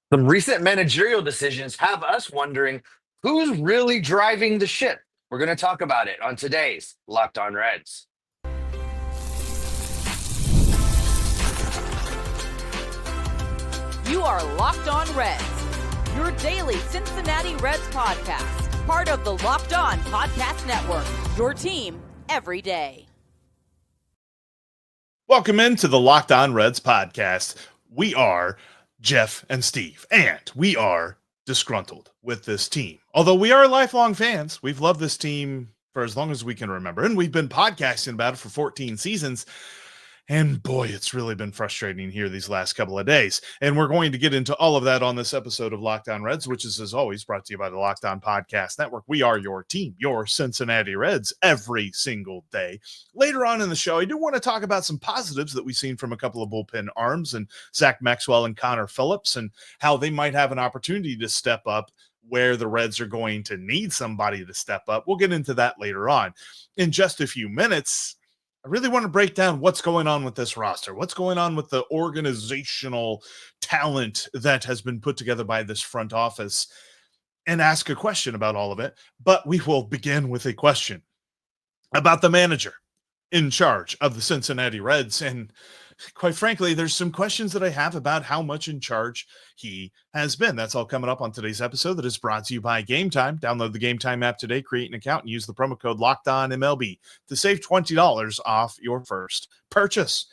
Some recent managerial decisions have us wondering who's really driving the ship. We're going to talk about it on today's Locked On Reds. You are Locked On Reds, your daily Cincinnati Reds podcast, part of the Locked On Podcast Network, your team every day. Welcome into the Locked On Reds podcast. We are Jeff and Steve, and we are disgruntled with this team. Although we are lifelong fans, we've loved this team for as long as we can remember, and we've been podcasting about it for 14 seasons. And boy, it's really been frustrating here these last couple of days. And we're going to get into all of that on this episode of Locked On Reds, which is, as always, brought to you by the Locked On Podcast Network. We are your team, your Cincinnati Reds, every single day. Later on in the show, I do want to talk about some positives that we've seen from a couple of bullpen arms and Zach Maxwell and Connor Phillips, and how they might have an opportunity to step up where the Reds are going to need somebody to step up. We'll get into that later on. In just a few minutes, I really want to break down what's going on with this roster, what's going on with the organizational talent that has been put together by this front office, and ask a question about all of it. But we will begin with a question about the manager in charge of the Cincinnati Reds. And quite frankly, there's some questions that I have about how much in charge he has been. That's all coming up on today's episode that is brought to you by Game Time. Download the Game Time app today, create an account, and use the promo code LOCKEDONMLB to save $20 off your first purchase.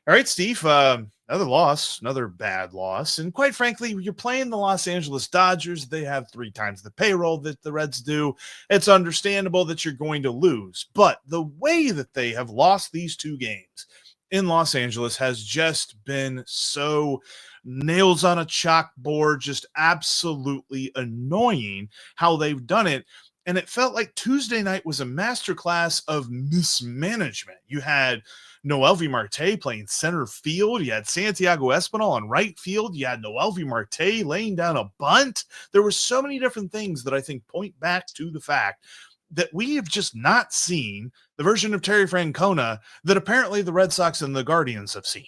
All right, Steve, another loss, another bad loss. And quite frankly, you're playing the Los Angeles Dodgers. They have 3 times the payroll that the Reds do. It's understandable that you're going to lose. But the way that they have lost these 2 games in Los Angeles has just been so nails on a chalkboard, just absolutely annoying how they've done it. And it felt like Tuesday night was a masterclass of mismanagement. You had Noelvi Marte playing center field. You had Santiago Espinal on right field. You had Noelvi Marte laying down a bunt. There were so many different things that I think point back to the fact that we have just not seen the version of Terry Francona that apparently the Red Sox and the Guardians have seen.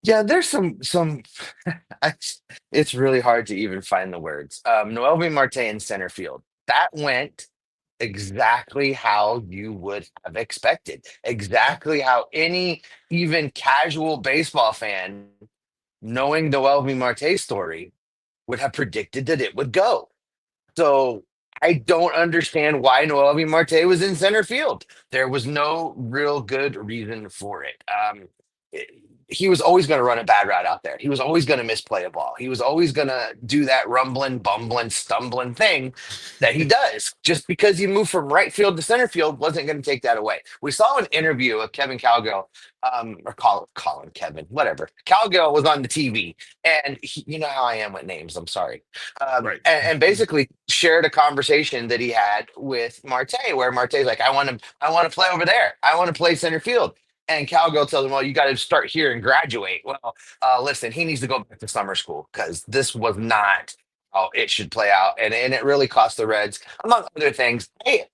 Yeah, there's some it's really hard to even find the words. Noelvi Marte in center field. That went exactly how you would have expected. Exactly how any even casual baseball fan, knowing Noelvi Marte's story, would have predicted that it would go. So I don't understand why Noelvi Marte was in center field. There was no real good reason for it. He was always going to run a bad route out there. He was always going to misplay a ball. He was always going to do that rumbling, bumbling, stumbling thing that he does. Just because he moved from right field to center field wasn't going to take that away. We saw an interview of Kevin Calgill, or Colin Kevin, whatever. Calgill was on the TV, and you know how I am with names. I'm sorry. Right. And basically shared a conversation that he had with Marte, where Marte's like, I want to play over there. I want to play center field. And Calgill tells him, well, you got to start here and graduate. Well, listen, he needs to go back to summer school because this was not how it should play out. And it really cost the Reds, among other things. Hey,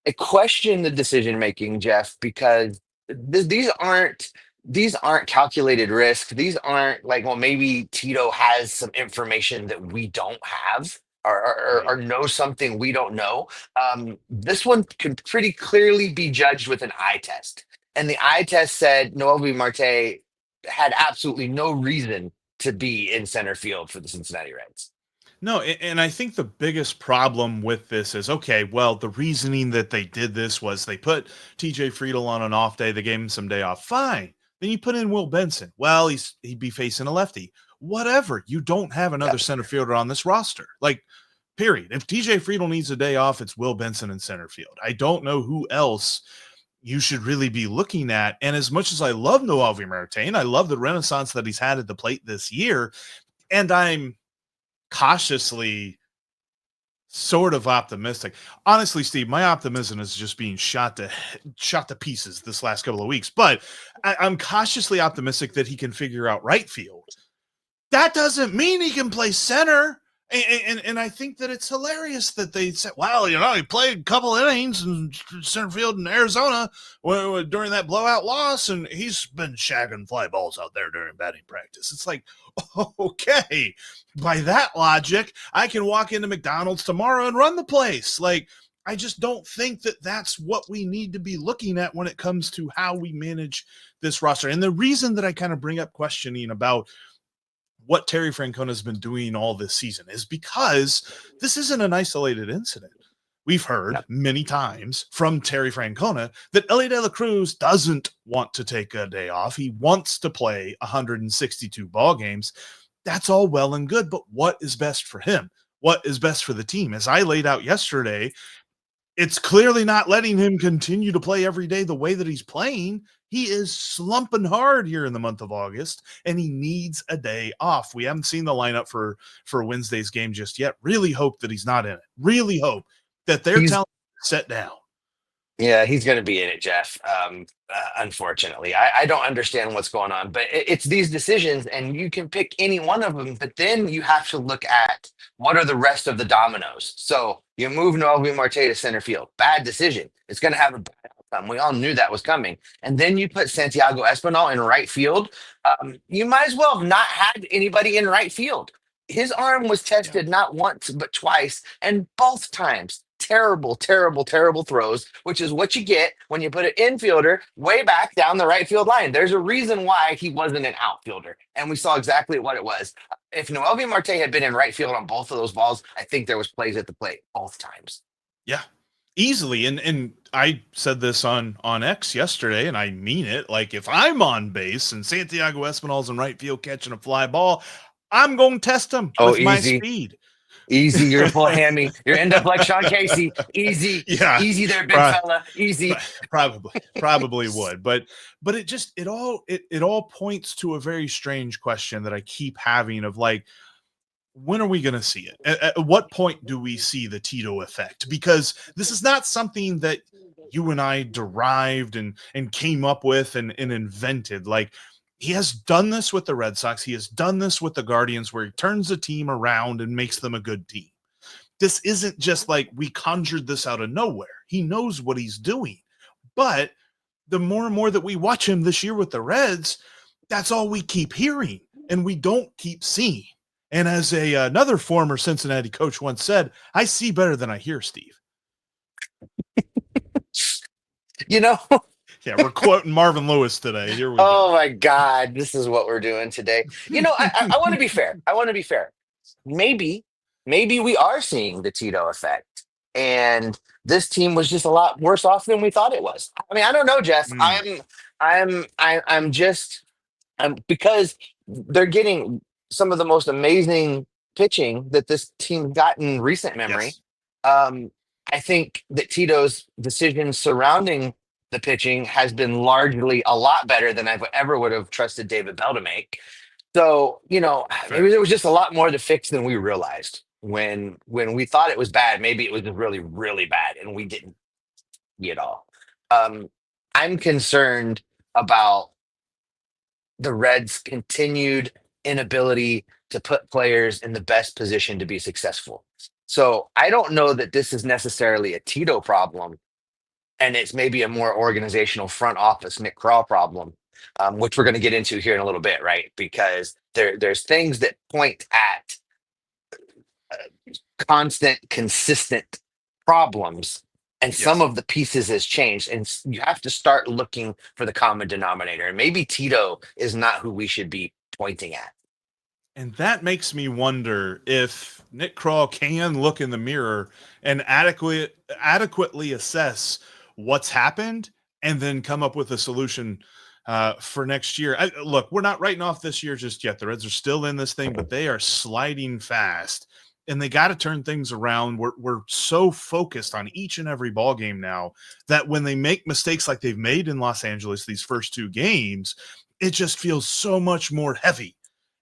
I question the decision making, Jeff, because these aren't calculated risks. These aren't like, well, maybe Tito has some information that we don't have. Or know something we don't know. This one could pretty clearly be judged with an eye test. And the eye test said Noelvi Marte had absolutely no reason to be in center field for the Cincinnati Reds. No, and I think the biggest problem with this is, okay, well, the reasoning that they did this was they put TJ Friedl on an off day. They gave him some day off. Fine. Then you put in Will Benson. Well, he'd be facing a lefty. Whatever. You don't have another center fielder on this roster. Like, period. If TJ Friedl needs a day off, it's Will Benson in center field. I don't know who else you should really be looking at. And as much as I love Noelvi Marte, and I love the renaissance that he's had at the plate this year, and I'm cautiously sort of optimistic. Honestly, Steve, my optimism is just being shot to pieces this last couple of weeks, but I'm cautiously optimistic that he can figure out right field. That doesn't mean he can play center. And I think that it's hilarious that they said, well, he played a couple innings in center field in Arizona during that blowout loss, and he's been shagging fly balls out there during batting practice. It's like, okay, by that logic, I can walk into McDonald's tomorrow and run the place. Like, I just don't think that that's what we need to be looking at when it comes to how we manage this roster. And the reason that I kind of bring up questioning about what Terry Francona has been doing all this season is because this isn't an isolated incident. We've heard many times from Terry Francona that Elly De La Cruz doesn't want to take a day off. He wants to play 162 ball games. That's all well and good, but what is best for him? What is best for the team? As I laid out yesterday, it's clearly not letting him continue to play every day the way that he's playing. He is slumping hard here in the month of August, and he needs a day off. We haven't seen the lineup for Wednesday's game just yet. Really hope that he's not in it. Really hope that they're telling him to sit down. Yeah, he's going to be in it, Jeff. Unfortunately, I don't understand what's going on, but it's these decisions, and you can pick any one of them. But then you have to look at what are the rest of the dominoes. So you move Noelvi Marte to center field. Bad decision. It's going to have a bad outcome. We all knew that was coming. And then you put Santiago Espinal in right field. You might as well have not had anybody in right field. His arm was tested not once but twice, and both times terrible, terrible, terrible throws, which is what you get when you put an infielder way back down the right field line. There's a reason why he wasn't an outfielder, and we saw exactly what it was. If Noelvi Marte had been in right field on both of those balls, I think there was plays at the plate both times. Yeah, easily. And I said this on X yesterday, and I mean it. Like, if I'm on base and Santiago Espinal's in right field catching a fly ball, I'm going to test him with my speed. Easy, you're full hammy. You're end up like Sean Casey. Easy, easy there, big fella. Easy. Probably would, but it all points to a very strange question that I keep having of like, when are we going to see it? At what point do we see the Tito effect? Because this is not something that you and I derived and came up with and invented. Like, he has done this with the Red Sox. He has done this with the Guardians, where he turns the team around and makes them a good team. This isn't just like we conjured this out of nowhere. He knows what he's doing. But the more and more that we watch him this year with the Reds, that's all we keep hearing, and we don't keep seeing. And as another former Cincinnati coach once said, I see better than I hear, Steve. Yeah, we're quoting Marvin Lewis today. Here we go. Oh my God, this is what we're doing today. I want to be fair. Maybe we are seeing the Tito effect, and this team was just a lot worse off than we thought it was. I mean, I don't know, Jeff. I'm just because they're getting some of the most amazing pitching that this team got in recent memory. Yes. I think that Tito's decisions surrounding the pitching has been largely a lot better than I ever would have trusted David Bell to make. So, maybe there was just a lot more to fix than we realized. When we thought it was bad, maybe it was really, really bad, and we didn't see it all. I'm concerned about the Reds' continued inability to put players in the best position to be successful. So I don't know that this is necessarily a Tito problem, and it's maybe a more organizational front office Nick Krall problem, which we're going to get into here in a little bit, right? Because there's things that point at constant, consistent problems, and some of the pieces has changed, and you have to start looking for the common denominator. And maybe Tito is not who we should be pointing at. And that makes me wonder if Nick Krall can look in the mirror and adequately assess what's happened and then come up with a solution for next year. Look, we're not writing off this year just yet. The Reds are still in this thing, but they are sliding fast, and they got to turn things around. We're so focused on each and every ball game now that when they make mistakes like they've made in Los Angeles these first two games, it just feels so much more heavy.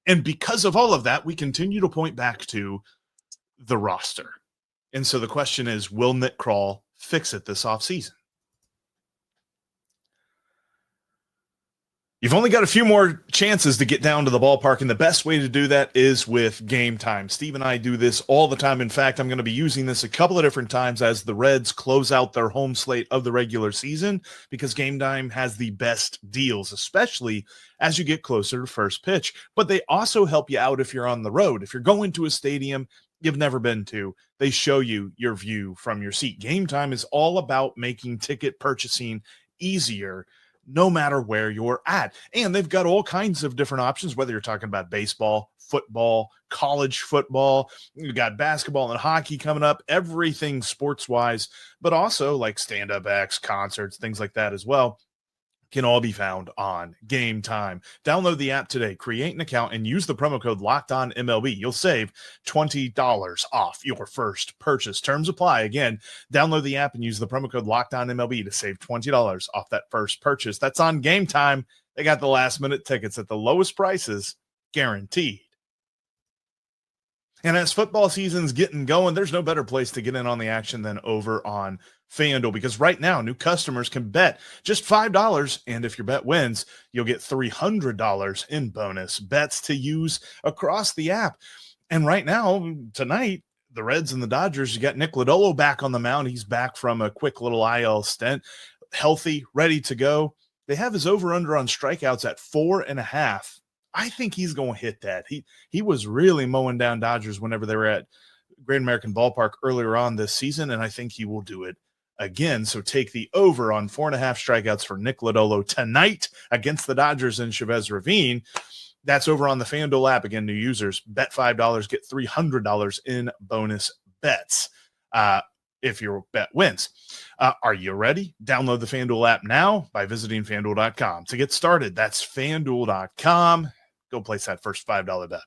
And because of all of that, we continue to point back to the roster. And so the question is, will Nick Krall fix it this offseason? You've only got a few more chances to get down to the ballpark, and the best way to do that is with Game Time. Steve and I do this all the time. In fact, I'm going to be using this a couple of different times as the Reds close out their home slate of the regular season, because Game Time has the best deals, especially as you get closer to first pitch. But they also help you out if you're on the road. If you're going to a stadium you've never been to, they show you your view from your seat. Game Time is all about making ticket purchasing easier no matter where you're at. And they've got all kinds of different options, whether you're talking about baseball, football, college football, you got basketball and hockey coming up, everything sports-wise, but also like stand-up acts, concerts, things like that as well, can all be found on Game Time. Download the app today, create an account, and use the promo code LOCKEDONMLB. You'll save $20 off your first purchase. Terms apply. Again, download the app and use the promo code LOCKEDONMLB to save $20 off that first purchase. That's on Game Time. They got the last-minute tickets at the lowest prices, guaranteed. And as football season's getting going, there's no better place to get in on the action than over on FanDuel, because right now new customers can bet just $5, and if your bet wins, you'll get $300 in bonus bets to use across the app. And right now, tonight, the Reds and the Dodgers, you got Nick Lodolo back on the mound. He's back from a quick little IL stint, healthy, ready to go. They have his over-under on strikeouts at 4.5. I think he's going to hit that. He was really mowing down Dodgers whenever they were at Great American Ballpark earlier on this season, and I think he will do it again. So take the over on 4.5 strikeouts for Nick Lodolo tonight against the Dodgers in Chavez Ravine. That's over on the FanDuel app. Again, new users, bet $5, get $300 in bonus bets if your bet wins. Are you ready? Download the FanDuel app now by visiting FanDuel.com. To get started, that's FanDuel.com. Go place that first $5 bet.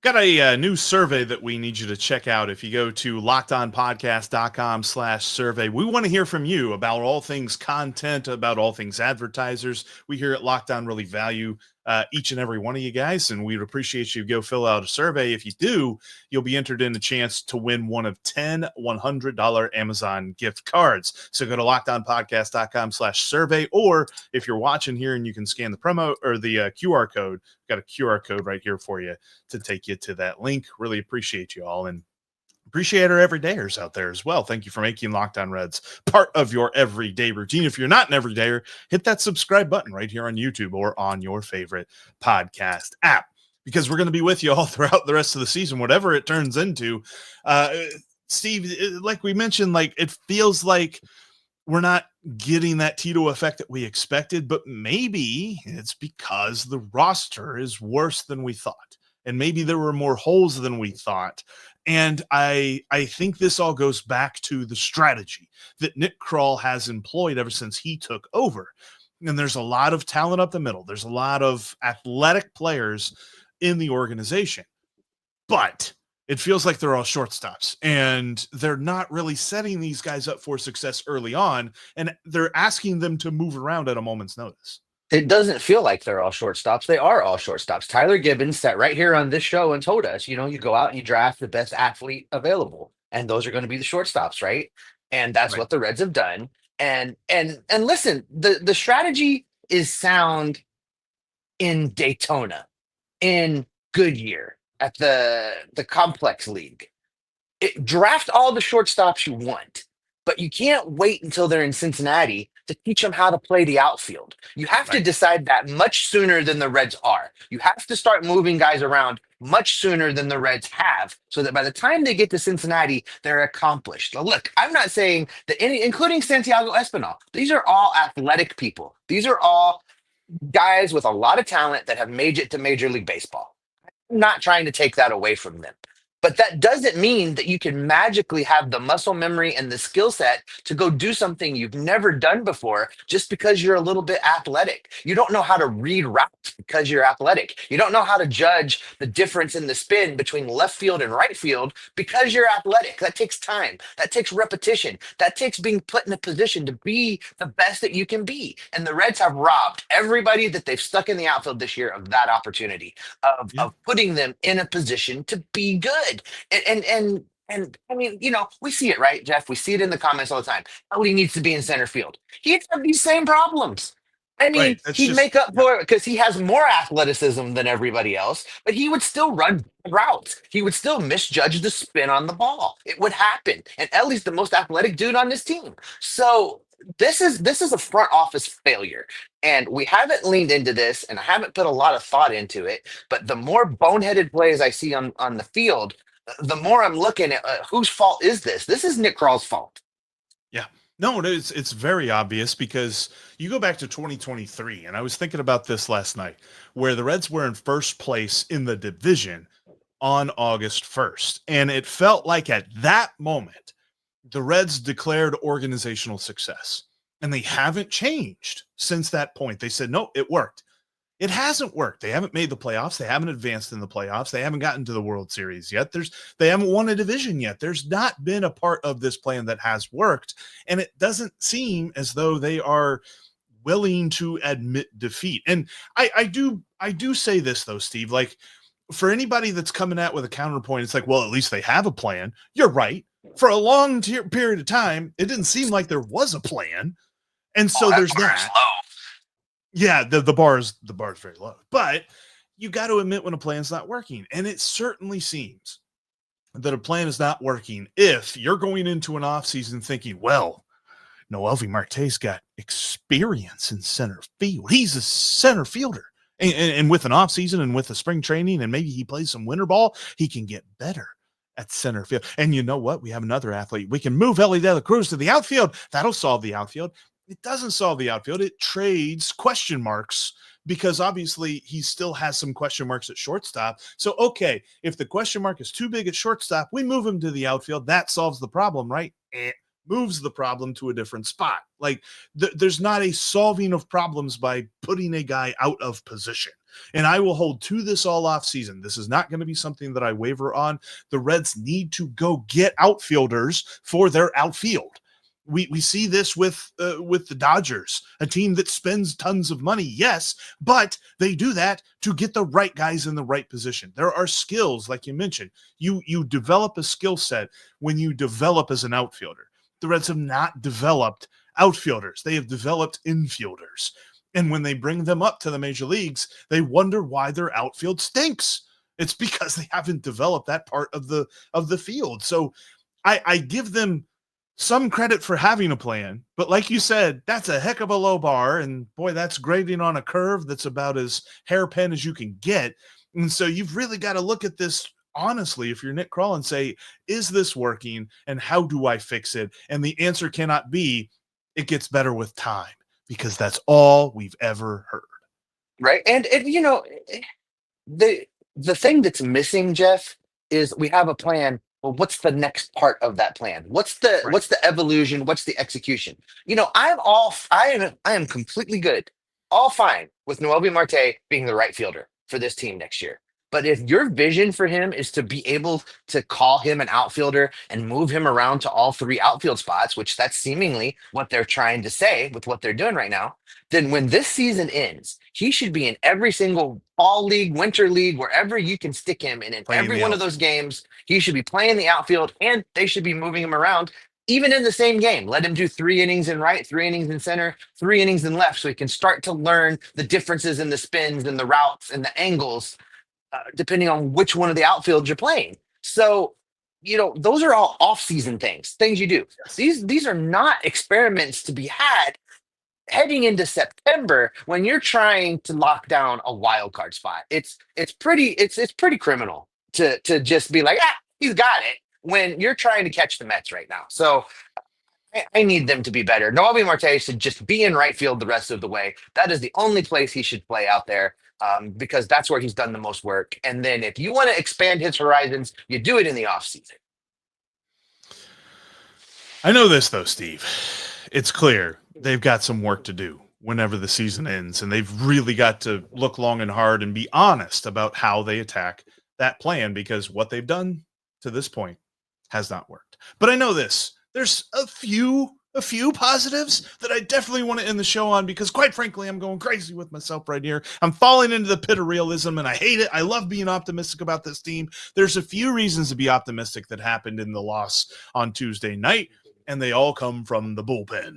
Got a new survey that we need you to check out. If you go to lockedonpodcast.com/survey, we want to hear from you about all things content, about all things advertisers. We here at Locked On really value each and every one of you guys, and we'd appreciate you go fill out a survey. If you do, you'll be entered in a chance to win one of 10 $100 Amazon gift cards. So go to lockedonpodcast.com/survey, or if you're watching here and you can scan the promo or the QR code, got a QR code right here for you to take you to that link. Really appreciate you all, and appreciate our everydayers out there as well. Thank you for making Locked On Reds part of your everyday routine. If you're not an everydayer, hit that subscribe button right here on YouTube or on your favorite podcast app, because we're going to be with you all throughout the rest of the season, whatever it turns into. Steve, like we mentioned, like it feels like we're not getting that Tito effect that we expected, but maybe it's because the roster is worse than we thought. And maybe there were more holes than we thought. And I think this all goes back to the strategy that Nick Krall has employed ever since he took over. And there's a lot of talent up the middle. There's a lot of athletic players in the organization. But it feels like they're all shortstops, and they're not really setting these guys up for success early on, and they're asking them to move around at a moment's notice. It doesn't feel like they're all shortstops. They are all shortstops. Tyler Gibbons sat right here on this show and told us, you go out and you draft the best athlete available, and those are going to be the shortstops, right? And that's Right. what the Reds have done. And listen, the strategy is sound in Daytona, in Goodyear, at the complex league. Draft all the shortstops you want, but you can't wait until they're in Cincinnati to teach them how to play the outfield. You have to Right. decide that much sooner than the Reds are. You have to start moving guys around much sooner than the Reds have, so that by the time they get to Cincinnati, they're accomplished. Now, look, I'm not saying that any, including Santiago Espinal, these are all athletic people. These are all guys with a lot of talent that have made it to Major League Baseball. I'm not trying to take that away from them. But that doesn't mean that you can magically have the muscle memory and the skill set to go do something you've never done before just because you're a little bit athletic. You don't know how to read routes because you're athletic. You don't know how to judge the difference in the spin between left field and right field because you're athletic. That takes time. That takes repetition. That takes being put in a position to be the best that you can be. And the Reds have robbed everybody that they've stuck in the outfield this year of that opportunity, of putting them in a position to be good. And And I mean, we see it, right, Jeff? We see it in the comments all the time. Ellie needs to be in center field. He'd have these same problems. I mean, Right. That's he'd just make up yeah. for it because he has more athleticism than everybody else, but he would still run bad routes. He would still misjudge the spin on the ball. It would happen. And Ellie's the most athletic dude on this team. So this is a front office failure. And we haven't leaned into this, and I haven't put a lot of thought into it. But the more boneheaded plays I see on the field, the more I'm looking at whose fault is this? This is Nick Krall's fault. Yeah. No, it's very obvious because you go back to 2023, and I was thinking about this last night, where the Reds were in first place in the division on August 1st. And it felt like at that moment, the Reds declared organizational success. And they haven't changed since that point. They said, no, it worked. It hasn't worked. They haven't made the playoffs. They haven't advanced in the playoffs. They haven't gotten to the World Series yet. They haven't won a division yet. There's not been a part of this plan that has worked. And it doesn't seem as though they are willing to admit defeat. And I do say this though, Steve, like for anybody that's coming at with a counterpoint, it's like, well, at least they have a plan. You're right. For a long period of time, it didn't seem like there was a plan. And so there's that. Yeah, the bar is very low. But you got to admit when a plan's not working. And it certainly seems that a plan is not working if you're going into an offseason thinking, well, Noelvi Marte's got experience in center field. He's a center fielder. And with an offseason and with a spring training and maybe he plays some winter ball, he can get better at center field. And you know what? We have another athlete. We can move Ellie De La Cruz to the outfield. That'll solve the outfield. It doesn't solve the outfield. It trades question marks because obviously he still has some question marks at shortstop. So, okay, if the question mark is too big at shortstop, we move him to the outfield. That solves the problem, right? It moves the problem to a different spot. Like there's not a solving of problems by putting a guy out of position. And I will hold to this all off season. This is not going to be something that I waver on. The Reds need to go get outfielders for their outfield. We see this with the Dodgers, a team that spends tons of money, yes, but they do that to get the right guys in the right position. There are skills, like you mentioned. You develop a skill set when you develop as an outfielder. The Reds have not developed outfielders. They have developed infielders. And when they bring them up to the major leagues, they wonder why their outfield stinks. It's because they haven't developed that part of the field. So I give them some credit for having a plan, but like you said, that's a heck of a low bar. And boy, that's grading on a curve that's about as hairpin as you can get. And so you've really got to look at this honestly, if you're Nick Krall, and say, is this working and how do I fix it? And the answer cannot be, it gets better with time, because that's all we've ever heard. Right. And the thing that's missing, Jeff, is we have a plan. Well, what's the next part of that plan? What's the evolution? What's the execution? I am completely good, all fine with Noelvi Marte being the right fielder for this team next year. But if your vision for him is to be able to call him an outfielder and move him around to all three outfield spots, which that's seemingly what they're trying to say with what they're doing right now, then when this season ends, he should be in every single fall league, winter league, wherever you can stick him. And in every one of those games, he should be playing the outfield, and they should be moving him around. Even in the same game, let him do 3 innings in right, 3 innings in center, 3 innings in left, so he can start to learn the differences in the spins and the routes and the angles, depending on which one of the outfields you're playing. So, those are all off-season things you do. These are not experiments to be had heading into September when you're trying to lock down a wild card spot. It's pretty criminal to just be like, he's got it, when you're trying to catch the Mets right now. So I need them to be better. Noelvi Marte should just be in right field the rest of the way. That is the only place he should play out there, because that's where he's done the most work. And then if you want to expand his horizons, you do it in the offseason. I know this, though, Steve. It's clear they've got some work to do whenever the season ends, and they've really got to look long and hard and be honest about how they attack that plan, because what they've done to this point has not worked. But I know this. There's a few a few positives that I definitely want to end the show on because, quite frankly, I'm going crazy with myself right here. I'm falling into the pit of realism, and I hate it. I love being optimistic about this team. There's a few reasons to be optimistic that happened in the loss on Tuesday night, and they all come from the bullpen.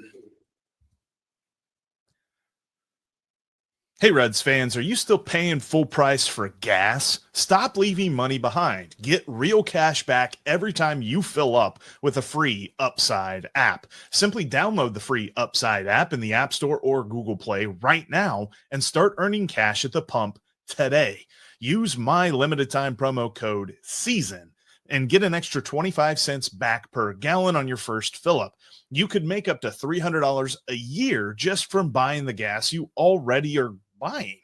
Hey, Reds fans, are you still paying full price for gas? Stop leaving money behind. Get real cash back every time you fill up with a free Upside app. Simply download the free Upside app in the App Store or Google Play right now and start earning cash at the pump today. Use my limited time promo code SEASON and get an extra 25 cents back per gallon on your first fill up. You could make up to $300 a year just from buying the gas you already are buying.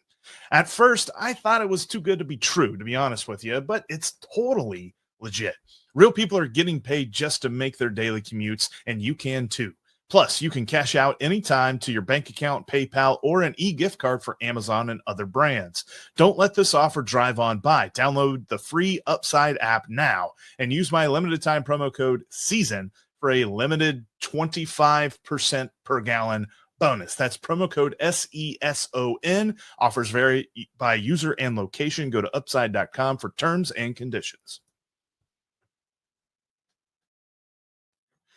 At first, I thought it was too good to be true, to be honest with you, but it's totally legit. Real people are getting paid just to make their daily commutes, and you can too. Plus, you can cash out anytime to your bank account, PayPal, or an e-gift card for Amazon and other brands. Don't let this offer drive on by. Download the free Upside app now and use my limited time promo code SEASON for a limited 25% per gallon bonus. That's promo code SESON. Offers vary by user and location. Go to upside.com for terms and conditions.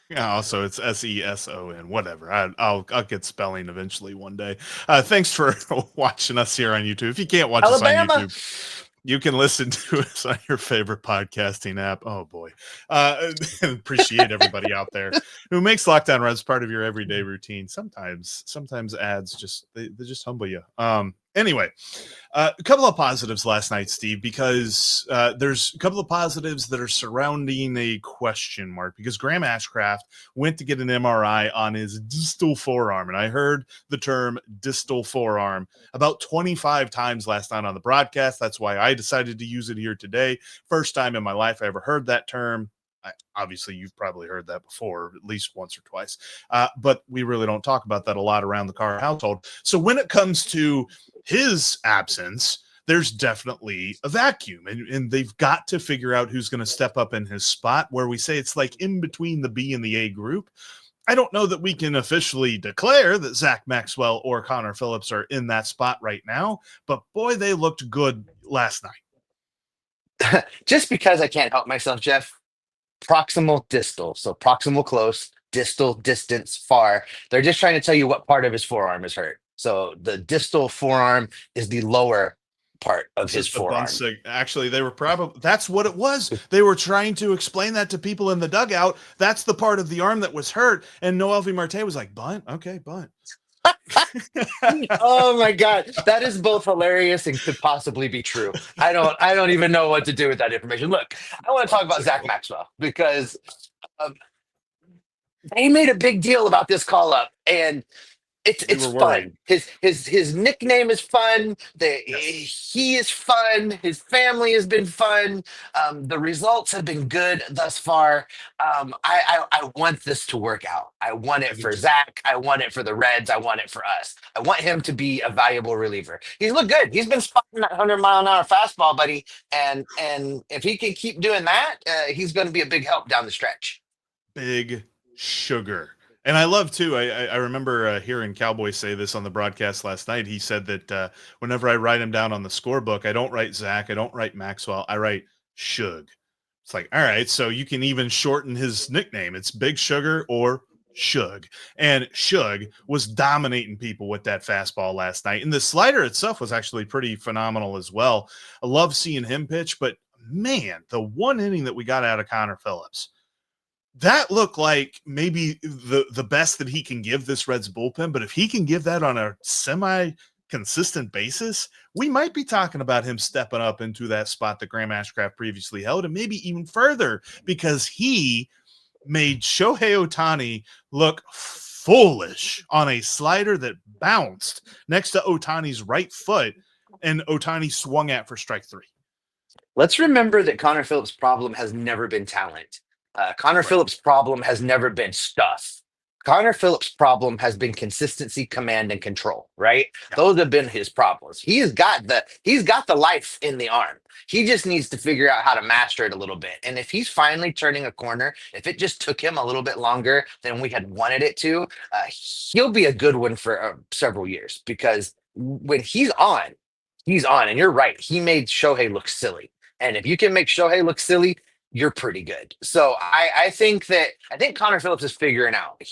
Yeah, also it's SESON, whatever. I'll get spelling eventually one day. Thanks for watching us here on YouTube. If you can't watch Alabama. us on YouTube, you can listen to us on your favorite podcasting app. Oh boy. Appreciate everybody out there who makes Lockdown Reds part of your everyday routine. Sometimes ads just they just humble you. Anyway, a couple of positives last night, Steve, because there's a couple of positives that are surrounding a question mark because Graham Ashcraft went to get an MRI on his distal forearm. And I heard the term distal forearm about 25 times last night on the broadcast. That's why I decided to use it here today. First time in my life I ever heard that term. Obviously, you've probably heard that before, at least once or twice. But we really don't talk about that a lot around the Carr household. So when it comes to his absence, there's definitely a vacuum. And they've got to figure out who's going to step up in his spot, where we say it's like in between the B and the A group. I don't know that we can officially declare that Zach Maxwell or Connor Phillips are in that spot right now. But boy, they looked good last night. Just because I can't help myself, Jeff. Proximal, distal. So proximal, close, distal, distance, far. They're just trying to tell you what part of his forearm is hurt. So the distal forearm is the lower part of his forearm. Actually, they were probably, that's what it was. They were trying to explain that to people in the dugout. That's the part of the arm that was hurt. And Noelvi Marte was like, bunt? Okay, bunt. Oh my God, that is both hilarious and could possibly be true. I don't even know what to do with that information. Look, I want to talk about Zach Maxwell because they made a big deal about this call up, and it's fun. His nickname is fun. He is fun. His family has been fun. The results have been good thus far. I want this to work out. I want it for Zach. I want it for the Reds. I want it for us. I want him to be a valuable reliever. He's looked good. He's been spotting that 100-mile-an-hour fastball, buddy. And if he can keep doing that, he's going to be a big help down the stretch. Big sugar. And I love, too, I remember hearing Cowboy say this on the broadcast last night. He said that whenever I write him down on the scorebook, I don't write Zach, I don't write Maxwell, I write Shug. It's like, all right, so you can even shorten his nickname. It's Big Sugar or Shug. And Shug was dominating people with that fastball last night. And the slider itself was actually pretty phenomenal as well. I love seeing him pitch, but man, the one inning that we got out of Connor Phillips, that looked like maybe the best that he can give this Reds bullpen. But if he can give that on a semi-consistent basis, we might be talking about him stepping up into that spot that Graham Ashcraft previously held, and maybe even further, because he made Shohei Ohtani look foolish on a slider that bounced next to Ohtani's right foot, and Ohtani swung at for strike three. Let's remember that Connor Phillips' problem has never been talent. Connor Phillips' problem has never been stuff. Connor Phillips' problem has been consistency, command, and control, right? Yeah. Those have been his problems. He's got the life in the arm. He just needs to figure out how to master it a little bit. And if he's finally turning a corner, if it just took him a little bit longer than we had wanted it to, he'll be a good one for several years, because when he's on. And you're right. He made Shohei look silly. And if you can make Shohei look silly, you're pretty good. So I think Connor Phillips is figuring out.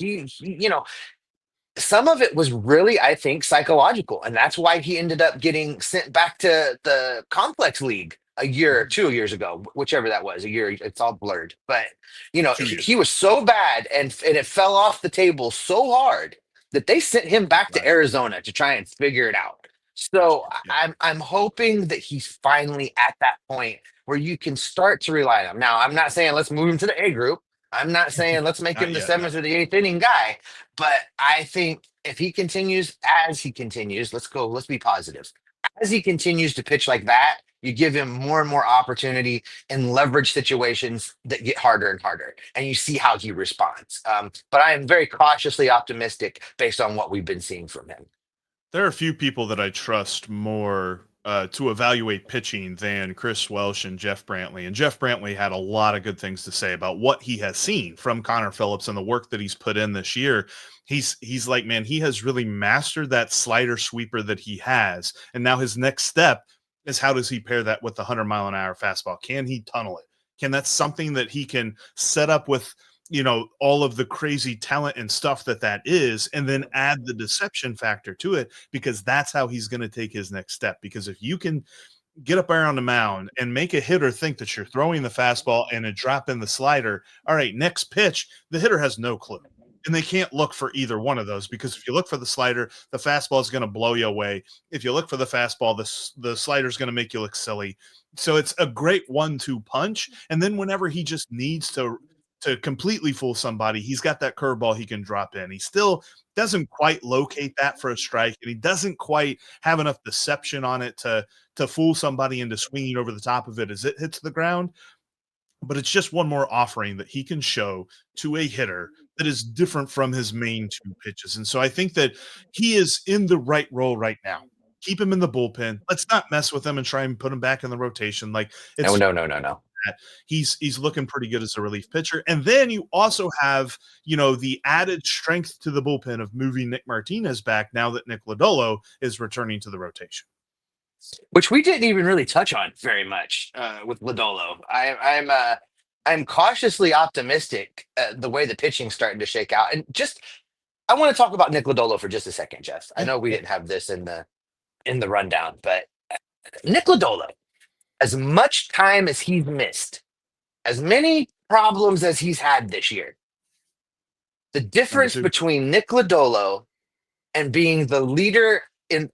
Some of it was really, I think, psychological, and that's why he ended up getting sent back to the complex league a year or 2 years ago, whichever that was. A year, it's all blurred. But 2 years. he was so bad, and it fell off the table so hard that they sent him back to Arizona to try and figure it out. So I'm hoping that he's finally at that point where you can start to rely on him. Now, I'm not saying let's move him to the A group. I'm not saying let's make him the seventh or the eighth inning guy, but I think if he continues as he continues, let's be positive. As he continues to pitch like that, you give him more and more opportunity in leverage situations that get harder and harder, and you see how he responds. But I am very cautiously optimistic based on what we've been seeing from him. There are a few people that I trust more to evaluate pitching than Chris Welsh and Jeff Brantley. And Jeff Brantley had a lot of good things to say about what he has seen from Connor Phillips and the work that he's put in this year. He's like, man, he has really mastered that slider sweeper that he has. And now his next step is, how does he pair that with the 100-mile-an-hour fastball? Can he tunnel it? Can that's something that he can set up with, all of the crazy talent and stuff that is, and then add the deception factor to it, because that's how he's going to take his next step. Because if you can get up there on the mound and make a hitter think that you're throwing the fastball and a drop in the slider, all right, next pitch, the hitter has no clue. And they can't look for either one of those, because if you look for the slider, the fastball is going to blow you away. If you look for the fastball, the slider is going to make you look silly. So it's a great 1-2 punch. And then whenever he just needs to completely fool somebody, he's got that curveball he can drop in. He still doesn't quite locate that for a strike, and he doesn't quite have enough deception on it to fool somebody into swinging over the top of it as it hits the ground. But it's just one more offering that he can show to a hitter that is different from his main two pitches. And so I think that he is in the right role right now. Keep him in the bullpen. Let's not mess with him and try and put him back in the rotation. Like, it's No. He's looking pretty good as a relief pitcher. And then you also have, the added strength to the bullpen of moving Nick Martinez back now that Nick Lodolo is returning to the rotation. Which we didn't even really touch on very much with Lodolo. I'm cautiously optimistic the way the pitching's starting to shake out. And I want to talk about Nick Lodolo for just a second, Jeff. I know we didn't have this in the rundown, but Nick Lodolo, as much time as he's missed, as many problems as he's had this year, the difference between Nick Lodolo and being the leader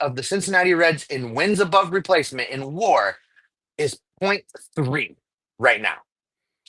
of the Cincinnati Reds in wins above replacement in WAR is 0.3 right now.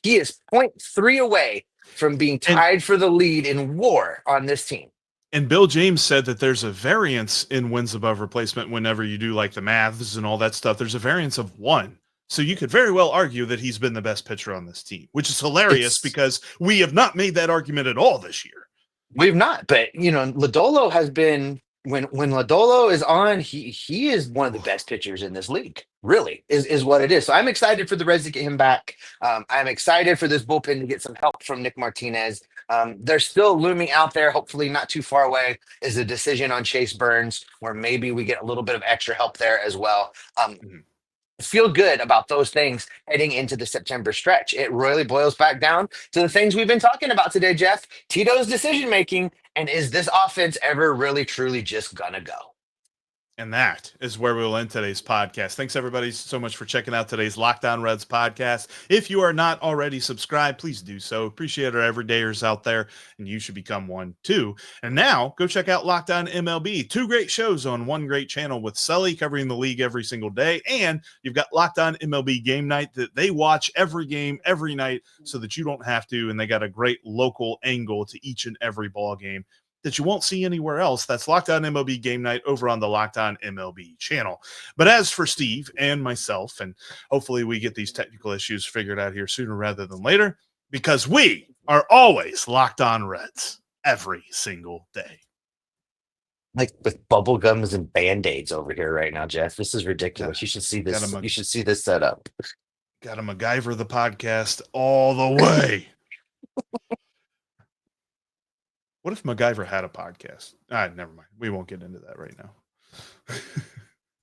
He is 0.3 away from being tied for the lead in WAR on this team. And Bill James said that there's a variance in wins above replacement whenever you do like the maths and all that stuff. There's a variance of 1. So you could very well argue that he's been the best pitcher on this team, which is hilarious because we have not made that argument at all this year. We've not, but Lodolo has been, when Lodolo is on, he is one of the best pitchers in this league. Really is what it is. So I'm excited for the Reds to get him back. I'm excited for this bullpen to get some help from Nick Martinez. They're still looming out there. Hopefully not too far away is a decision on Chase Burns, where maybe we get a little bit of extra help there as well. Feel good about those things heading into the September stretch. It really boils back down to the things we've been talking about today, Jeff. Tito's decision making, and is this offense ever really truly just gonna go? And that is where we will end today's podcast. Thanks, everybody, so much for checking out today's Locked On Reds podcast. If you are not already subscribed, please do so. Appreciate our everydayers out there, and you should become one too. And now, go check out Locked On MLB. 2 great shows on one great channel with Sully covering the league every single day. And you've got Locked On MLB Game Night that they watch every game, every night, so that you don't have to. And they got a great local angle to each and every ball game that you won't see anywhere else. That's Locked On MLB Game Night over on the Locked On MLB channel. But as for Steve and myself, and hopefully we get these technical issues figured out here sooner rather than later, because we are always Locked On Reds. every single day. Like with bubble gums and band-aids over here right now, Jeff. This is ridiculous. Yeah. You should see this. Gotta You should see this setup. Got to MacGyver the podcast all the way. What if MacGyver had a podcast? Never mind. We won't get into that right now.